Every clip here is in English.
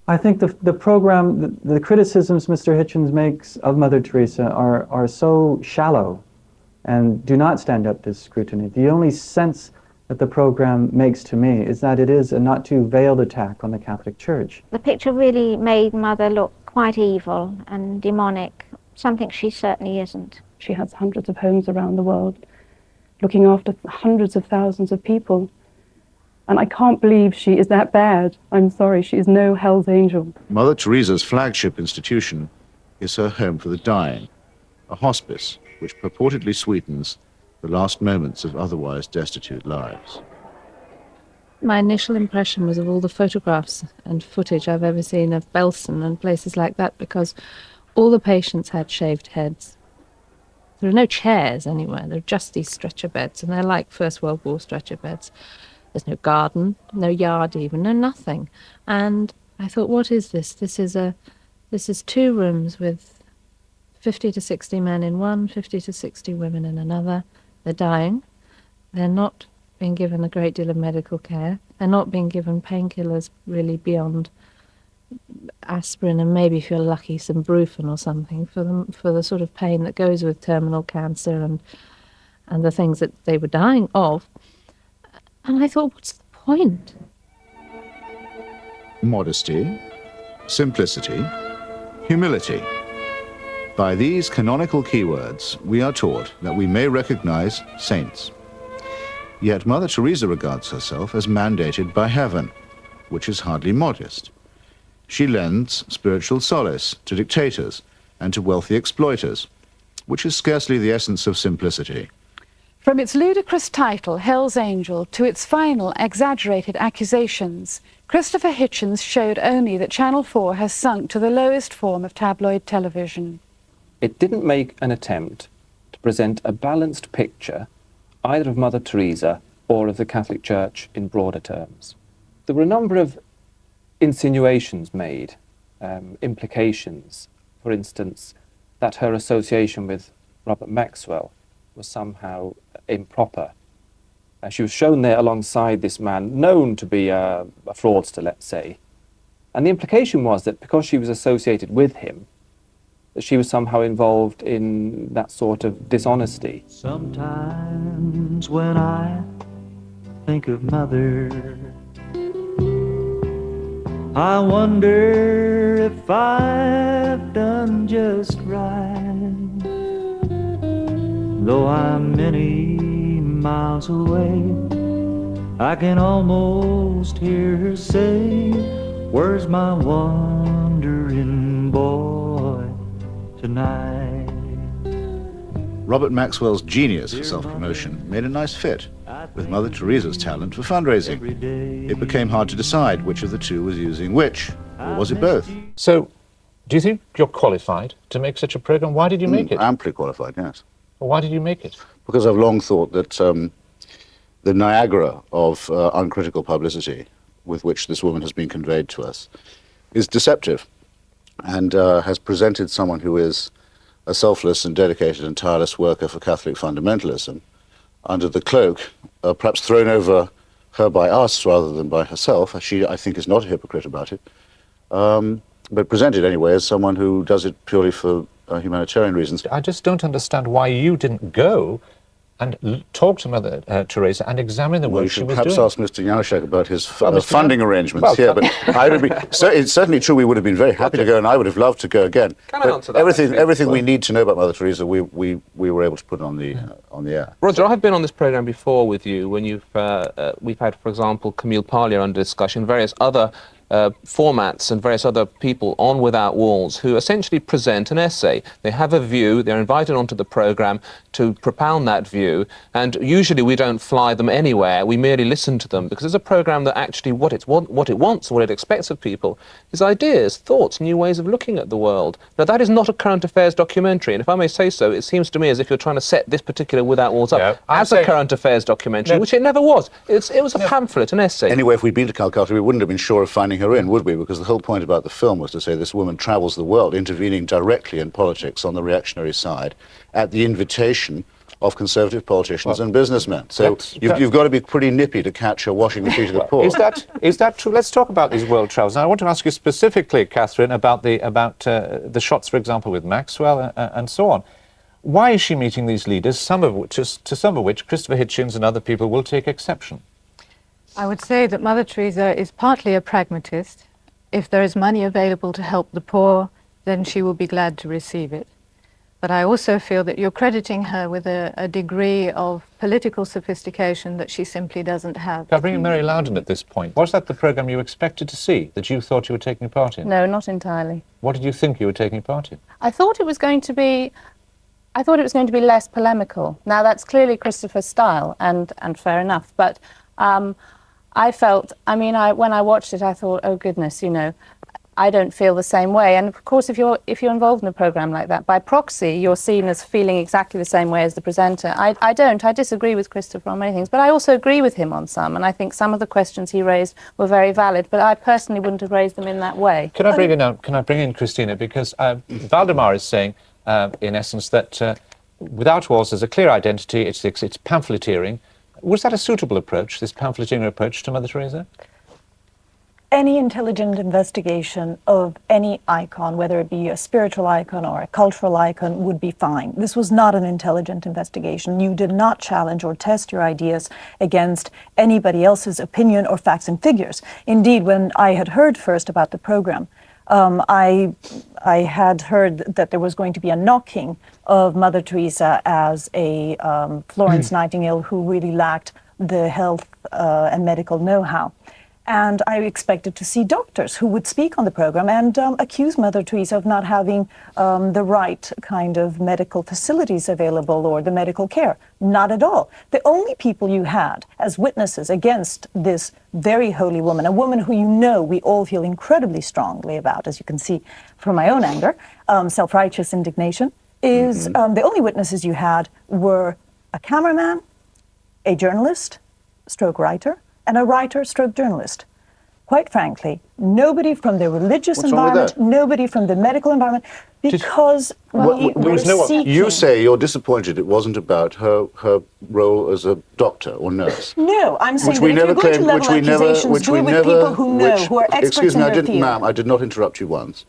I think the program, the criticisms Mr. Hitchens makes of Mother Teresa are so shallow and do not stand up to scrutiny. The only sense that the program makes to me is that it is a not too veiled attack on the Catholic Church. The picture really made Mother look quite evil and demonic, something she certainly isn't. She has hundreds of homes around the world, looking after hundreds of thousands of people. And I can't believe she is that bad. I'm sorry, she is no hell's angel. Mother Teresa's flagship institution is her home for the dying, a hospice which purportedly sweetens the last moments of otherwise destitute lives. My initial impression was of all the photographs and footage I've ever seen of Belsen and places like that, because all the patients had shaved heads. There are no chairs anywhere, there are just these stretcher beds, and they're like First World War stretcher beds. There's no garden, no yard even, no nothing. And I thought, what is this? This is 2 rooms with 50 to 60 men in one, 50 to 60 women in another. They're dying. They're not being given a great deal of medical care. They're not being given painkillers really beyond aspirin and maybe, if you're lucky, some Brufen or something for the sort of pain that goes with terminal cancer and the things that they were dying of. And I thought, what's the point? Modesty, simplicity, humility. By these canonical keywords, we are taught that we may recognize saints. Yet Mother Teresa regards herself as mandated by heaven, which is hardly modest. She lends spiritual solace to dictators and to wealthy exploiters, which is scarcely the essence of simplicity. From its ludicrous title, Hell's Angel, to its final exaggerated accusations, Christopher Hitchens showed only that Channel 4 has sunk to the lowest form of tabloid television. It didn't make an attempt to present a balanced picture either of Mother Teresa or of the Catholic Church in broader terms. There were a number of insinuations made, implications, for instance, that her association with Robert Maxwell was somehow improper. She was shown there alongside this man, known to be a fraudster, let's say. And the implication was that because she was associated with him, that she was somehow involved in that sort of dishonesty. Sometimes when I think of Mother, I wonder if I've done just right. Though I'm many miles away, I can almost hear her say, "Where's my wandering boy tonight?" Robert Maxwell's genius for self-promotion made a nice fit with Mother Teresa's talent for fundraising. It became hard to decide which of the two was using which, or was it both? So, do you think you're qualified to make such a program? Why did you make it? Amply qualified, yes. Why did you make it? Because I've long thought that the Niagara of uncritical publicity with which this woman has been conveyed to us is deceptive, and has presented someone who is a selfless and dedicated and tireless worker for Catholic fundamentalism under the cloak, perhaps thrown over her by us rather than by herself. She, I think, is not a hypocrite about it, but presented anyway as someone who does it purely for humanitarian reasons. I just don't understand why you didn't go and talk to Mother Teresa and examine the work she was doing. Perhaps ask Mr. Janouszek about his funding arrangements here, but I would be, so it's certainly true we would have been very happy to go, and I would have loved to go again. Can I answer that? Everything we need to know about Mother Teresa, we were able to put on the air. Roger, I have been on this programme before with you when we've had, for example, Camille Parlier under discussion, various other formats and various other people on Without Walls who essentially present an essay. They have a view, they're invited onto the programme to propound that view, and usually we don't fly them anywhere, we merely listen to them, because it's a programme that actually what it wants, what it expects of people, is ideas, thoughts, new ways of looking at the world. Now that is not a current affairs documentary, and if I may say so, it seems to me as if you're trying to set this particular Without Walls up as a current affairs documentary, which it never was. It was a pamphlet, an essay. Anyway, if we'd been to Calcutta, we wouldn't have been sure of finding her in, would we? Because the whole point about the film was to say this woman travels the world, intervening directly in politics on the reactionary side, at the invitation of conservative politicians and businessmen. So that's- you've got to be pretty nippy to catch her washing the feet of the poor. Is that true? Let's talk about these world travels. Now, I want to ask you specifically, Catherine, about the shots, for example, with Maxwell and so on. Why is she meeting these leaders, to some of which Christopher Hitchens and other people will take exception? I would say that Mother Teresa is partly a pragmatist. If there is money available to help the poor, then she will be glad to receive it. But I also feel that you're crediting her with a degree of political sophistication that she simply doesn't have. Can I bring in Mary Loudon at this point? Was that the programme you expected to see, that you thought you were taking part in? No, not entirely. What did you think you were taking part in? I thought it was going to be less polemical. Now that's clearly Christopher's style, and fair enough. But I felt, when I watched it, I thought, oh goodness, I don't feel the same way. And of course, if you're involved in a program like that, by proxy, you're seen as feeling exactly the same way as the presenter. I don't. I disagree with Christopher on many things, but I also agree with him on some. And I think some of the questions he raised were very valid, but I personally wouldn't have raised them in that way. Can I bring in Christina? Because Valdemar is saying, in essence, that Without Walls there's a clear identity. It's pamphleteering. Was that a suitable approach, this pamphleteering approach to Mother Teresa? Any intelligent investigation of any icon, whether it be a spiritual icon or a cultural icon, would be fine. This was not an intelligent investigation. You did not challenge or test your ideas against anybody else's opinion or facts and figures. Indeed, when I had heard first about the program, I had heard that there was going to be a knocking of Mother Teresa as a Florence Nightingale who really lacked the health and medical know-how. And I expected to see doctors who would speak on the program and accuse Mother Teresa of not having the right kind of medical facilities available or the medical care. Not at all. The only people you had as witnesses against this very holy woman, a woman who we all feel incredibly strongly about, as you can see from my own anger, self-righteous indignation, is the only witnesses you had were a cameraman, a journalist, stroke writer, and a writer/journalist. Quite frankly, nobody from the religious environment, nobody from the medical environment, because we were seeking... You say you're disappointed it wasn't about her role as a doctor or nurse. No, I'm saying that if you're going to level accusations, do it with people who know, who are experts in their field. Ma'am, I did not interrupt you once.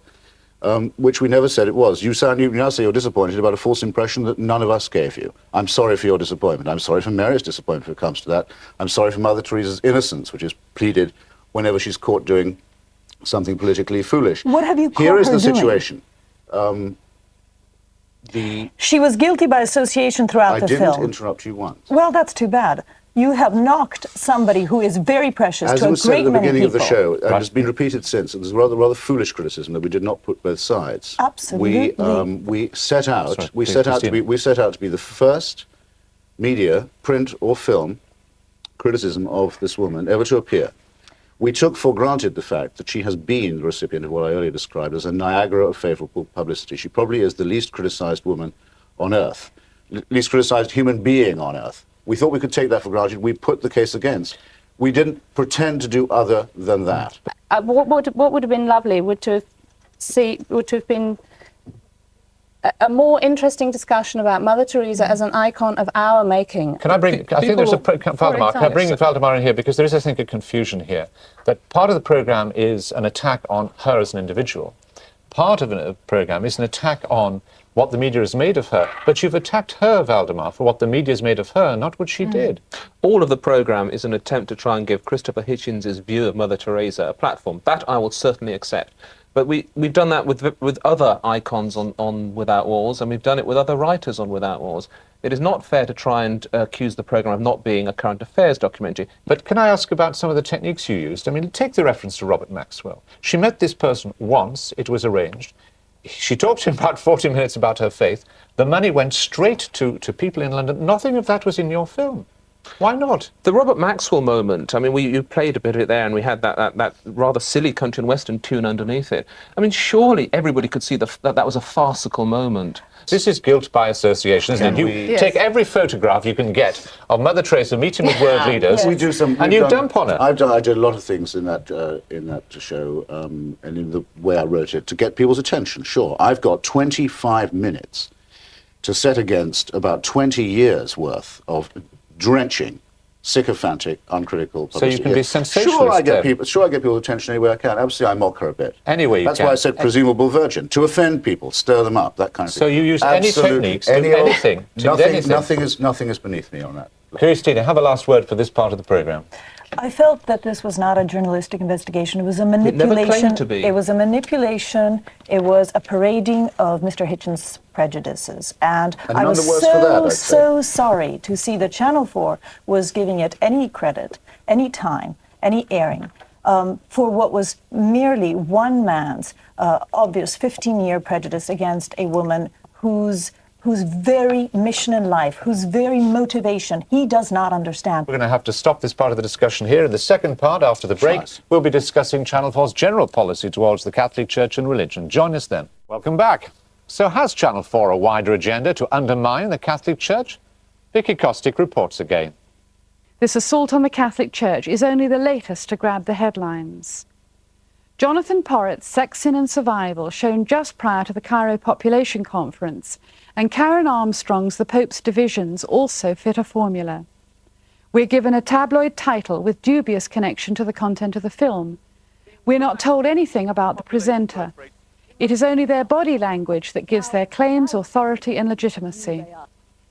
Which we never said it was. You now say you're disappointed about a false impression that none of us gave you. I'm sorry for your disappointment. I'm sorry for Mary's disappointment if it comes to that. I'm sorry for Mother Teresa's innocence, which is pleaded whenever she's caught doing something politically foolish. What have you caught Here is her the doing? situation. She was guilty by association throughout the film. I didn't interrupt you once. Well, that's too bad. You have knocked somebody who is very precious to a great many people. As was said at the beginning of the show, and has been repeated since, it was rather foolish criticism that we did not put both sides. Absolutely. We set out to be the first media, print or film, criticism of this woman ever to appear. We took for granted the fact that she has been the recipient of what I earlier described as a Niagara of favourable publicity. She probably is the least criticised woman on earth, least criticised human being on earth. We thought we could take that for granted. We put the case against. We didn't pretend to do other than that. What would have been lovely would to have been a more interesting discussion about Mother Teresa as an icon of our making. Can I bring? I think there's Valdemar. Can I bring Valdemar in here, because there is, I think, a confusion here. That part of the programme is an attack on her as an individual. Part of the programme is an attack on what the media has made of her. But you've attacked her, Valdemar, for what the media has made of her, not what she did. All of the programme is an attempt to try and give Christopher Hitchens' view of Mother Teresa a platform. That I will certainly accept. But we've done that with other icons on Without Walls, and we've done it with other writers on Without Walls. It is not fair to try and accuse the programme of not being a current affairs documentary. But can I ask about some of the techniques you used? I mean, take the reference to Robert Maxwell. She met this person once, it was arranged. She talked to him about 40 minutes about her faith. The money went straight to people in London. Nothing of that was in your film. Why not? The Robert Maxwell moment, I mean, you played a bit of it there, and we had that rather silly country and western tune underneath it. I mean, surely everybody could see that was a farcical moment. This is guilt by association, isn't it? You take every photograph you can get of Mother Teresa meeting with world leaders, and you dump on her. I did a lot of things in that show, and in the way I wrote it, to get people's attention. Sure, I've got 25 minutes to set against about 20 years worth of drenching, sycophantic, uncritical publicity. So you can be sensationalist. Sure, I get people's attention any way I can. Absolutely, I mock her a bit. Anyway, that's why I said presumable virgin, to offend people, stir them up, that kind of thing. So you use any techniques, anything. Nothing is beneath me on that. Christina, have a last word for this part of the programme. I felt that this was not a journalistic investigation. It was a manipulation. It never claimed to be. It was a manipulation. It was a parading of Mr. Hitchens' prejudices. And I was so sorry to see that Channel 4 was giving it any credit, any time, any airing for what was merely one man's obvious 15-year prejudice against a woman whose very mission in life, whose very motivation he does not understand. We're going to have to stop this part of the discussion here. In the second part, after the break, we'll be discussing Channel 4's general policy towards the Catholic Church and religion. Join us then. Welcome back. So has Channel 4 a wider agenda to undermine the Catholic Church? Vicky Kostick reports again. This assault on the Catholic Church is only the latest to grab the headlines. Jonathan Porritt's Sex, Sin and Survival, shown just prior to the Cairo Population Conference, and Karen Armstrong's The Pope's Divisions also fit a formula. We're given a tabloid title with dubious connection to the content of the film. We're not told anything about the presenter. It is only their body language that gives their claims authority and legitimacy.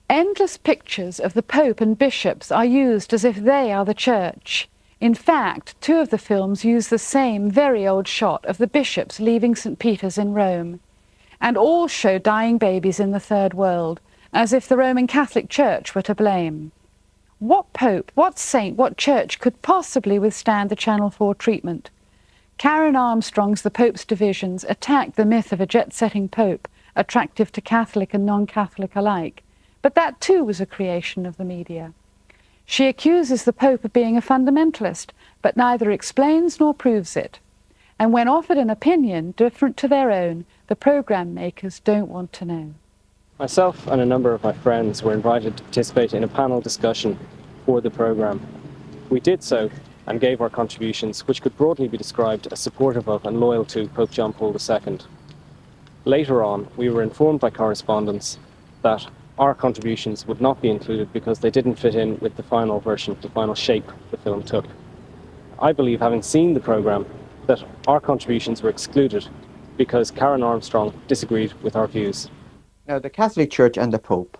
Endless pictures of the Pope and bishops are used as if they are the Church. In fact, two of the films use the same very old shot of the bishops leaving St. Peter's in Rome. And all show dying babies in the Third World, as if the Roman Catholic Church were to blame. What pope, what saint, what church could possibly withstand the Channel 4 treatment? Karen Armstrong's The Pope's Divisions attacked the myth of a jet-setting pope, attractive to Catholic and non-Catholic alike. But that too was a creation of the media. She accuses the Pope of being a fundamentalist, but neither explains nor proves it. And when offered an opinion different to their own, the programme makers don't want to know. Myself and a number of my friends were invited to participate in a panel discussion for the programme. We did so and gave our contributions, which could broadly be described as supportive of and loyal to Pope John Paul II. Later on, we were informed by correspondents that our contributions would not be included because they didn't fit in with the final version, the final shape the film took. I believe, having seen the programme, that our contributions were excluded because Karen Armstrong disagreed with our views. Now, the Catholic Church and the Pope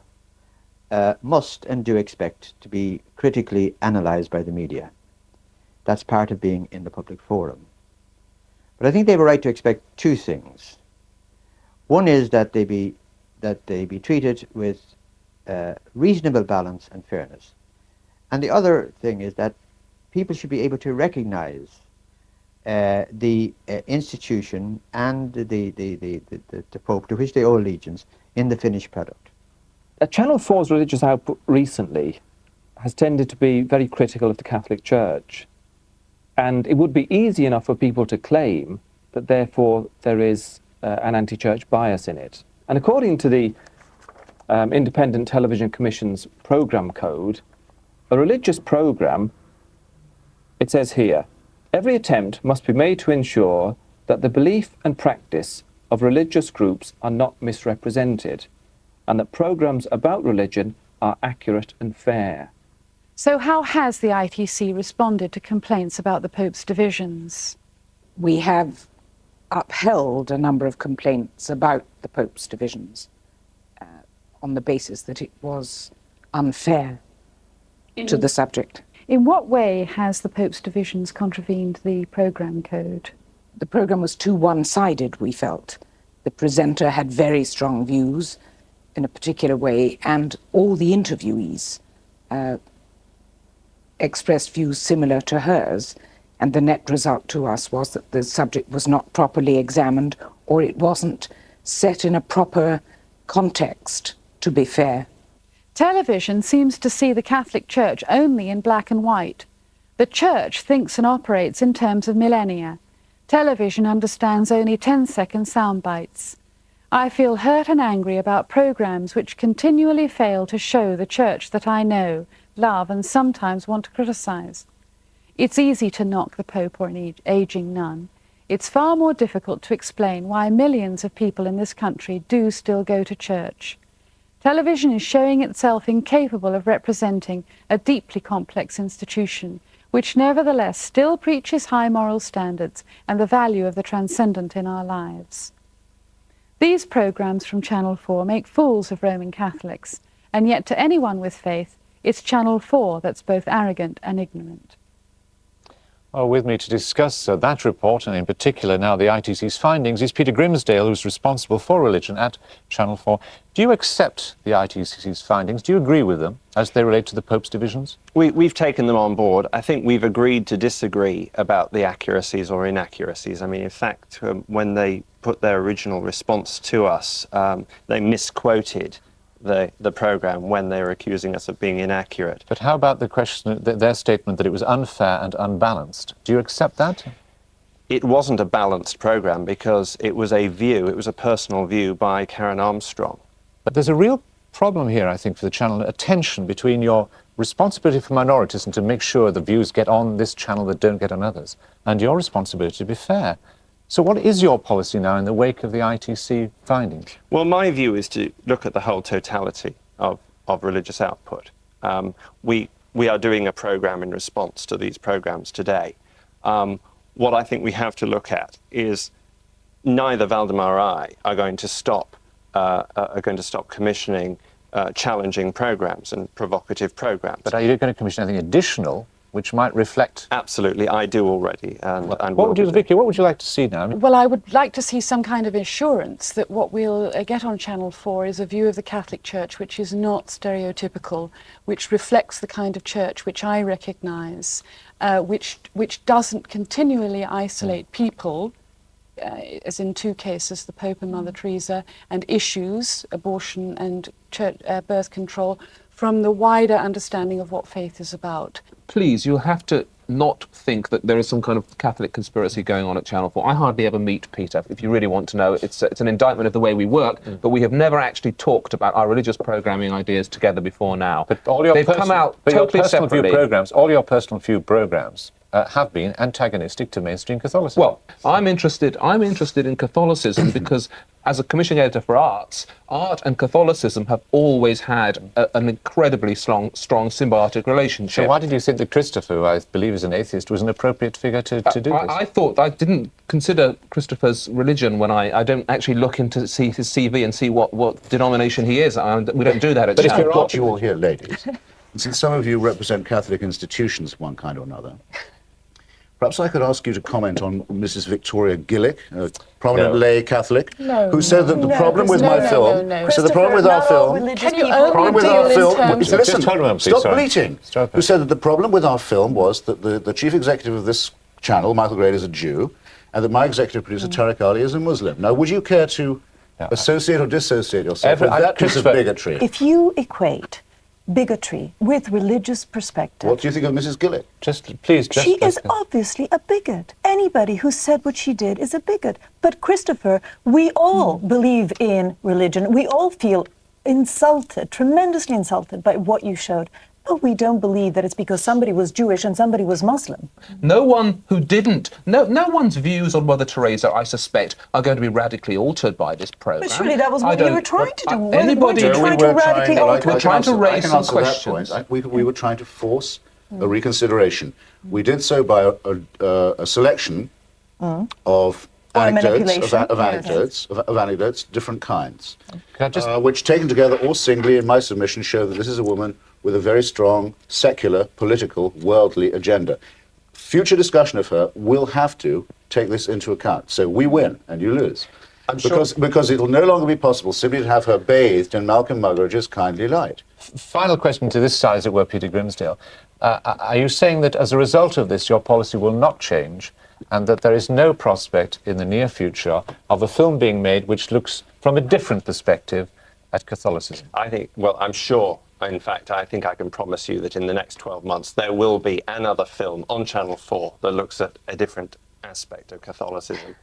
must and do expect to be critically analysed by the media. That's part of being in the public forum. But I think they have a right to expect two things. One is that they be treated with reasonable balance and fairness. And the other thing is that people should be able to recognise the institution and the Pope to which they owe allegiance in the finished product. Channel 4's religious output recently has tended to be very critical of the Catholic Church. And it would be easy enough for people to claim that therefore there is an anti-church bias in it. And according to the Independent Television Commission's programme code, a religious programme, it says here, every attempt must be made to ensure that the belief and practice of religious groups are not misrepresented, and that programmes about religion are accurate and fair. So how has the ITC responded to complaints about the Pope's divisions? We have upheld a number of complaints about the Pope's divisions on the basis that it was unfair to the subject. In what way has the Pope's divisions contravened the programme code? The programme was too one-sided, we felt. The presenter had very strong views in a particular way, and all the interviewees expressed views similar to hers, and the net result to us was that the subject was not properly examined, or it wasn't set in a proper context, to be fair. Television seems to see the Catholic Church only in black and white. The Church thinks and operates in terms of millennia. Television understands only 10-second sound bites. I feel hurt and angry about programmes which continually fail to show the Church that I know, love, and sometimes want to criticise. It's easy to knock the Pope or an ageing nun. It's far more difficult to explain why millions of people in this country do still go to church. Television is showing itself incapable of representing a deeply complex institution, which nevertheless still preaches high moral standards and the value of the transcendent in our lives. These programs from Channel 4 make fools of Roman Catholics, and yet to anyone with faith, it's Channel 4 that's both arrogant and ignorant. Well, with me to discuss that report, and in particular now the ITC's findings, is Peter Grimsdale, who's responsible for religion at Channel 4. Do you accept the ITC's findings? Do you agree with them as they relate to the Pope's divisions? We've taken them on board. I think we've agreed to disagree about the accuracies or inaccuracies. I mean, in fact, when they put their original response to us, they misquoted the programme when they were accusing us of being inaccurate. But how about the question, their statement that it was unfair and unbalanced? Do you accept that? It wasn't a balanced programme because it was a view, it was a personal view by Karen Armstrong. But there's a real problem here, I think, for the channel, a tension between your responsibility for minorities and to make sure the views get on this channel that don't get on others, and your responsibility to be fair. So what is your policy now in the wake of the ITC findings? Well, my view is to look at the whole totality of religious output. We are doing a programme in response to these programmes today. What I think we have to look at is neither Valdemar or I are going to stop commissioning challenging programmes and provocative programmes. But are you going to commission anything additional which might reflect? Absolutely, I do already. What would you, Vicky, what would you like to see now? Well, I would like to see some kind of assurance that what we'll get on Channel 4 is a view of the Catholic Church which is not stereotypical, which reflects the kind of church which I recognise, which doesn't continually isolate people, as in two cases, the Pope and Mother Teresa, and issues, abortion and church, birth control, from the wider understanding of what faith is about. Please, you'll have to not think that there is some kind of Catholic conspiracy going on at Channel 4. I hardly ever meet Peter, if you really want to know. It's an indictment of the way we work, but we have never actually talked about our religious programming ideas together before now. But all your They've come out totally separately. All your personal view programmes have been antagonistic to mainstream Catholicism. Well, I'm interested in Catholicism because as a commissioning editor for arts, art and Catholicism have always had an incredibly strong symbiotic relationship. So why did you think that Christopher, who I believe is an atheist, was an appropriate figure to do this? I thought, I didn't consider Christopher's religion when I don't actually look into see his CV and see what denomination he is. We don't do that at But Channel. if you're what you all here, ladies, and since some of you represent Catholic institutions of one kind or another, perhaps I could ask you to comment on Mrs. Victoria Gillick, a prominent lay Catholic, who said that the problem with my film, so the problem with our film, Can you only deal in terms of... listen, please, stop bleating, who said that the problem with our film was that the chief executive of this channel, Michael Grade, is a Jew, and that my executive producer, Tariq Ali, is a Muslim. Now, would you care to associate or dissociate yourself with that piece of bigotry? If you equate bigotry with religious perspective. What do you think of Mrs. Gillick? She is obviously a bigot. Anybody who said what she did is a bigot. But Christopher, we all believe in religion. We all feel insulted, tremendously insulted by what you showed. But we don't believe that it's because somebody was Jewish and somebody was Muslim. No one who didn't, no one's views on Mother Teresa, I suspect, are going to be radically altered by this programme. But surely that was what you were trying to do. Anybody we're trying to raise some questions. We were trying to force a reconsideration. We did so by a selection of anecdotes, different kinds, which taken together or singly, in my submission, show that this is a woman with a very strong secular, political, worldly agenda. Future discussion of her will have to take this into account. So we win and you lose. Because it'll no longer be possible simply to have her bathed in Malcolm Muggeridge's kindly light. Final question to this side, as it were, Peter Grimsdale. Are you saying that as a result of this, your policy will not change and that there is no prospect in the near future of a film being made which looks from a different perspective at Catholicism? I'm sure. In fact, I think I can promise you that in the next 12 months there will be another film on Channel 4 that looks at a different aspect of Catholicism.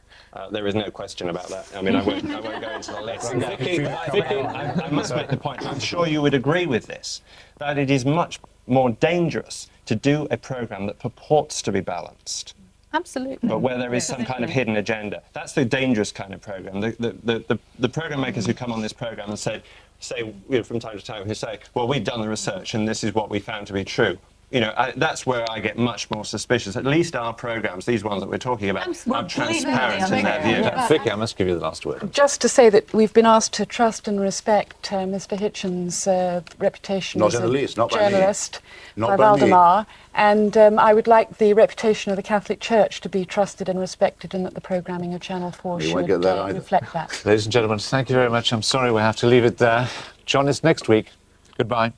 There is no question about that. I mean, I won't go into the list. Vicky, I must make the point. I'm sure you would agree with this, that it is much more dangerous to do a programme that purports to be balanced. Absolutely. But where there is some kind of hidden agenda. That's the dangerous kind of programme. The programme makers who come on this programme and say, say, from time to time, who say, well, we've done the research and this is what we found to be true. That's where I get much more suspicious. At least our programmes, these ones that we're talking about, are transparent in their view. Vicky, I must give you the last word. Just to say that we've been asked to trust and respect Mr. Hitchens' reputation as a journalist by Valdemar, and I would like the reputation of the Catholic Church to be trusted and respected, and that the programming of Channel 4 should reflect that. Ladies and gentlemen, thank you very much. I'm sorry we have to leave it there. Join us next week. Goodbye.